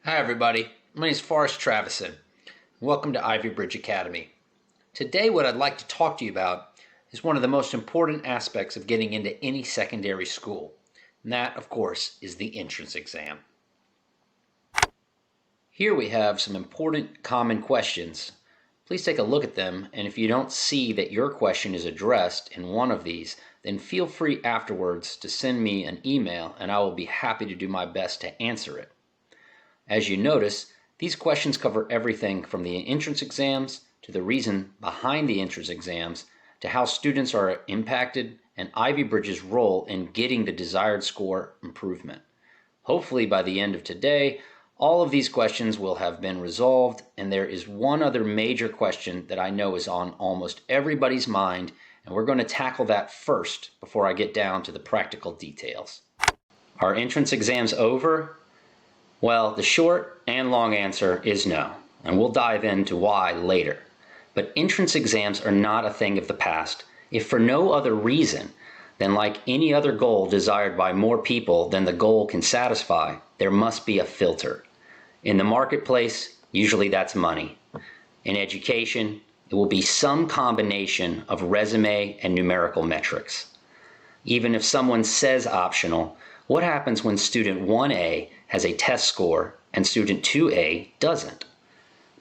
Hi everybody, my name is Forrest Travison. Welcome to Ivy Bridge Academy. Today what I'd like to talk to you about is one of the most important aspects of getting into any secondary school. And that, of course, is the entrance exam. Here we have some important common questions. Please take a look at them, and if you don't see that your question is addressed in one of these, then feel free afterwards to send me an email and I will be happy to do my best to answer it. As you notice, these questions cover everything from the entrance exams to the reason behind the entrance exams to how students are impacted and Ivy Bridge's role in getting the desired score improvement. Hopefully by the end of today, all of these questions will have been resolved, and there is one other major question that I know is on almost everybody's mind, and we're going to tackle that first before I get down to the practical details. Are entrance exams over? Well, the short and long answer is no, and we'll dive into why later. But entrance exams are not a thing of the past, if for no other reason than like any other goal desired by more people than the goal can satisfy, there must be a filter. In the marketplace, usually that's money. In education, it will be some combination of resume and numerical metrics. Even if someone says optional, what happens when student 1A has a test score and student 2A doesn't?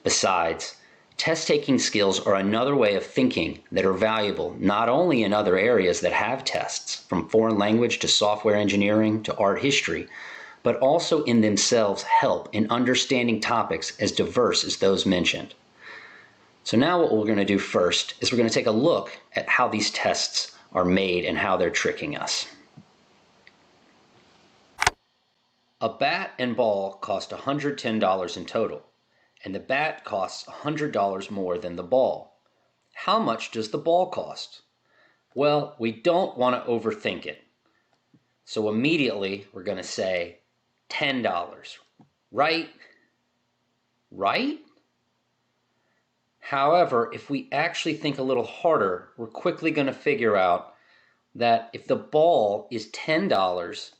Besides, test-taking skills are another way of thinking that are valuable not only in other areas that have tests, from foreign language to software engineering to art history, but also in themselves help in understanding topics as diverse as those mentioned. So now what we're going to do first is we're going to take a look at how these tests are made and how they're tricking us. A bat and ball cost $110 in total, and the bat costs $100 more than the ball. How much does the ball cost? Well, we don't want to overthink it. So immediately we're going to say $10, right? Right? However, if we actually think a little harder, we're quickly going to figure out that if the ball is $10,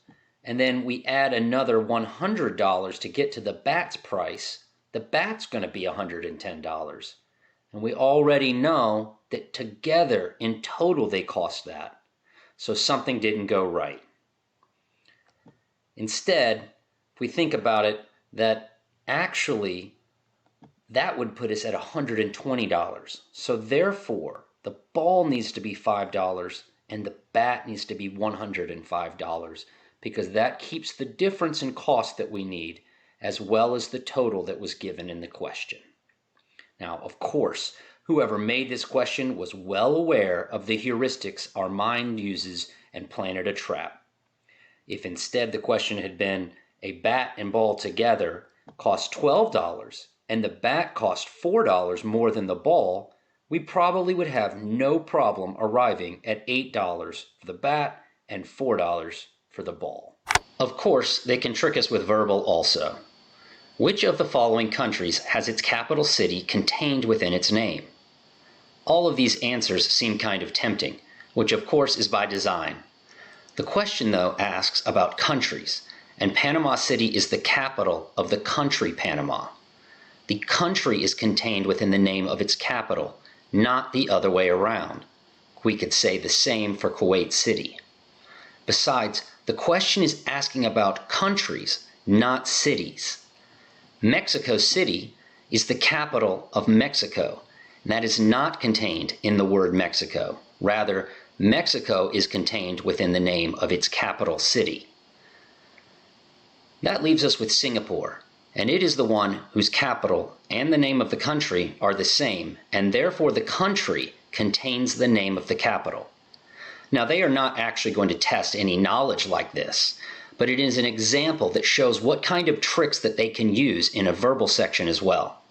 and then we add another $100 to get to the bat's price, the bat's going to be $110. And we already know that together, in total, they cost that. So something didn't go right. Instead, if we think about it, that actually that would put us at $120. So therefore, the ball needs to be $5 and the bat needs to be $105. Because that keeps the difference in cost that we need, as well as the total that was given in the question. Now, of course, whoever made this question was well aware of the heuristics our mind uses and planted a trap. If instead the question had been, a bat and ball together cost $12, and the bat cost $4 more than the ball, we probably would have no problem arriving at $8 for the bat and $4 for the ball. Of course, they can trick us with verbal also. Which of the following countries has its capital city contained within its name? All of these answers seem kind of tempting, which of course is by design. The question, though, asks about countries, and Panama City is the capital of the country Panama. The country is contained within the name of its capital, not the other way around. We could say the same for Kuwait City. Besides, the question is asking about countries, not cities. Mexico City is the capital of Mexico, and that is not contained in the word Mexico. Rather, Mexico is contained within the name of its capital city. That leaves us with Singapore, and it is the one whose capital and the name of the country are the same, and therefore the country contains the name of the capital. Now, they are not actually going to test any knowledge like this, but it is an example that shows what kind of tricks that they can use in a verbal section as well.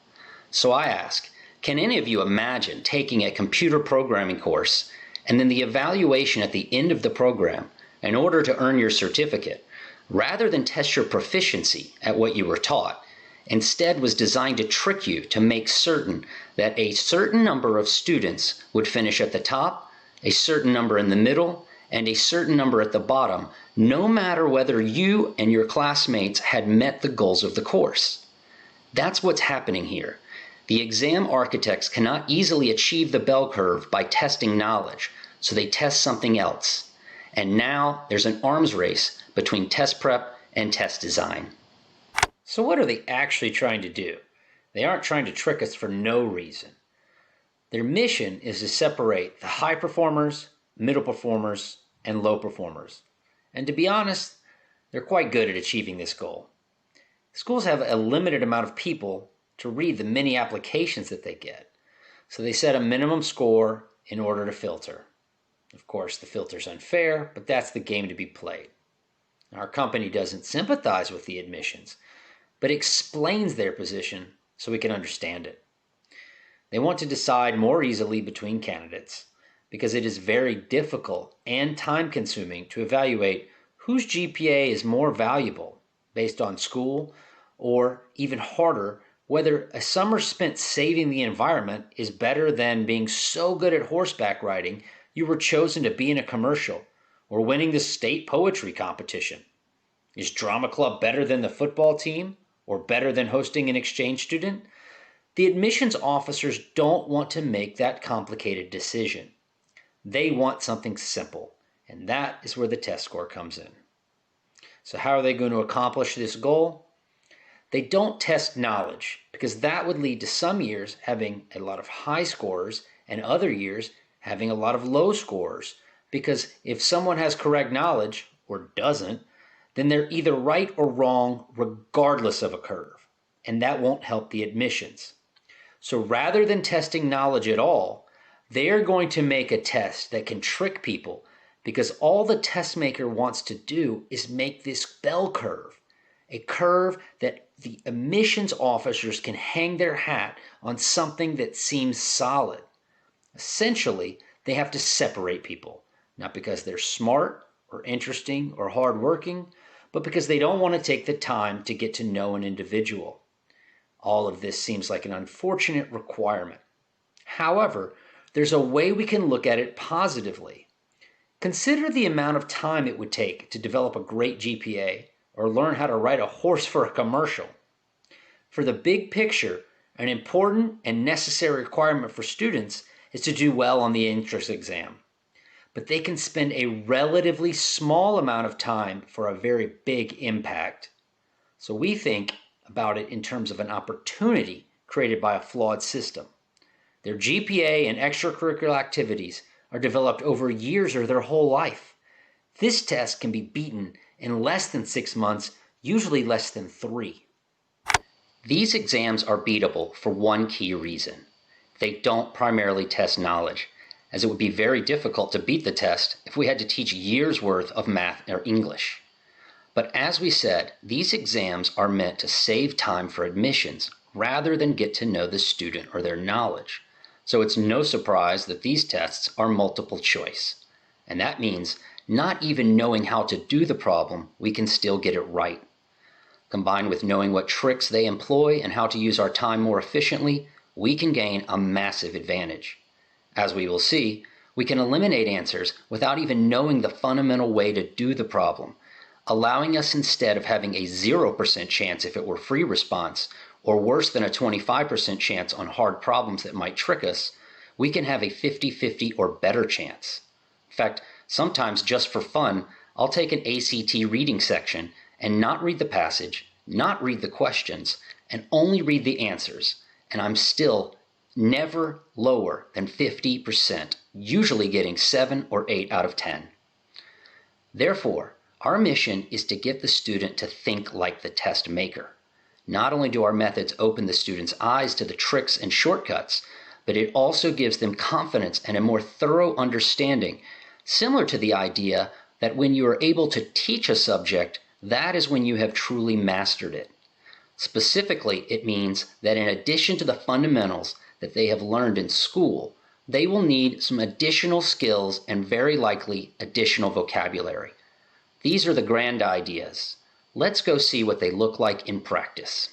So I ask, can any of you imagine taking a computer programming course and then the evaluation at the end of the program in order to earn your certificate, rather than test your proficiency at what you were taught, instead was designed to trick you to make certain that a certain number of students would finish at the top, a certain number in the middle, and a certain number at the bottom, no matter whether you and your classmates had met the goals of the course. That's what's happening here. The exam architects cannot easily achieve the bell curve by testing knowledge, so they test something else. And now there's an arms race between test prep and test design. So what are they actually trying to do? They aren't trying to trick us for no reason. Their mission is to separate the high performers, middle performers, and low performers. And to be honest, they're quite good at achieving this goal. Schools have a limited amount of people to read the many applications that they get, so they set a minimum score in order to filter. Of course, the filter's unfair, but that's the game to be played. Our company doesn't sympathize with the admissions, but explains their position so we can understand it. They want to decide more easily between candidates because it is very difficult and time-consuming to evaluate whose GPA is more valuable based on school, or even harder, whether a summer spent saving the environment is better than being so good at horseback riding you were chosen to be in a commercial, or winning the state poetry competition. Is drama club better than the football team, or better than hosting an exchange student? The admissions officers don't want to make that complicated decision. They want something simple, and that is where the test score comes in. So how are they going to accomplish this goal? They don't test knowledge, because that would lead to some years having a lot of high scores and other years having a lot of low scores, because if someone has correct knowledge or doesn't, then they're either right or wrong regardless of a curve, and that won't help the admissions. So rather than testing knowledge at all, they are going to make a test that can trick people, because all the test maker wants to do is make this bell curve, a curve that the admissions officers can hang their hat on something that seems solid. Essentially, they have to separate people, not because they're smart or interesting or hardworking, but because they don't want to take the time to get to know an individual. All of this seems like an unfortunate requirement. However, there's a way we can look at it positively. Consider the amount of time it would take to develop a great GPA or learn how to ride a horse for a commercial. For the big picture, an important and necessary requirement for students is to do well on the entrance exam. But they can spend a relatively small amount of time for a very big impact. So we think about it in terms of an opportunity created by a flawed system. Their GPA and extracurricular activities are developed over years or their whole life. This test can be beaten in less than 6 months, usually less than 3. These exams are beatable for one key reason. They don't primarily test knowledge, as it would be very difficult to beat the test if we had to teach years' worth of math or English. But as we said, these exams are meant to save time for admissions rather than get to know the student or their knowledge. So it's no surprise that these tests are multiple choice. And that means not even knowing how to do the problem, we can still get it right. Combined with knowing what tricks they employ and how to use our time more efficiently, we can gain a massive advantage. As we will see, we can eliminate answers without even knowing the fundamental way to do the problem, allowing us, instead of having a 0% chance if it were free response, or worse than a 25% chance on hard problems that might trick us, we can have a 50-50 or better chance. In fact, sometimes just for fun, I'll take an ACT reading section and not read the passage, not read the questions, and only read the answers, and I'm still never lower than 50%, usually getting 7 or 8 out of 10. Therefore, our mission is to get the student to think like the test maker. Not only do our methods open the student's eyes to the tricks and shortcuts, but it also gives them confidence and a more thorough understanding, similar to the idea that when you are able to teach a subject, that is when you have truly mastered it. Specifically, it means that in addition to the fundamentals that they have learned in school, they will need some additional skills and very likely additional vocabulary. These are the grand ideas. Let's go see what they look like in practice.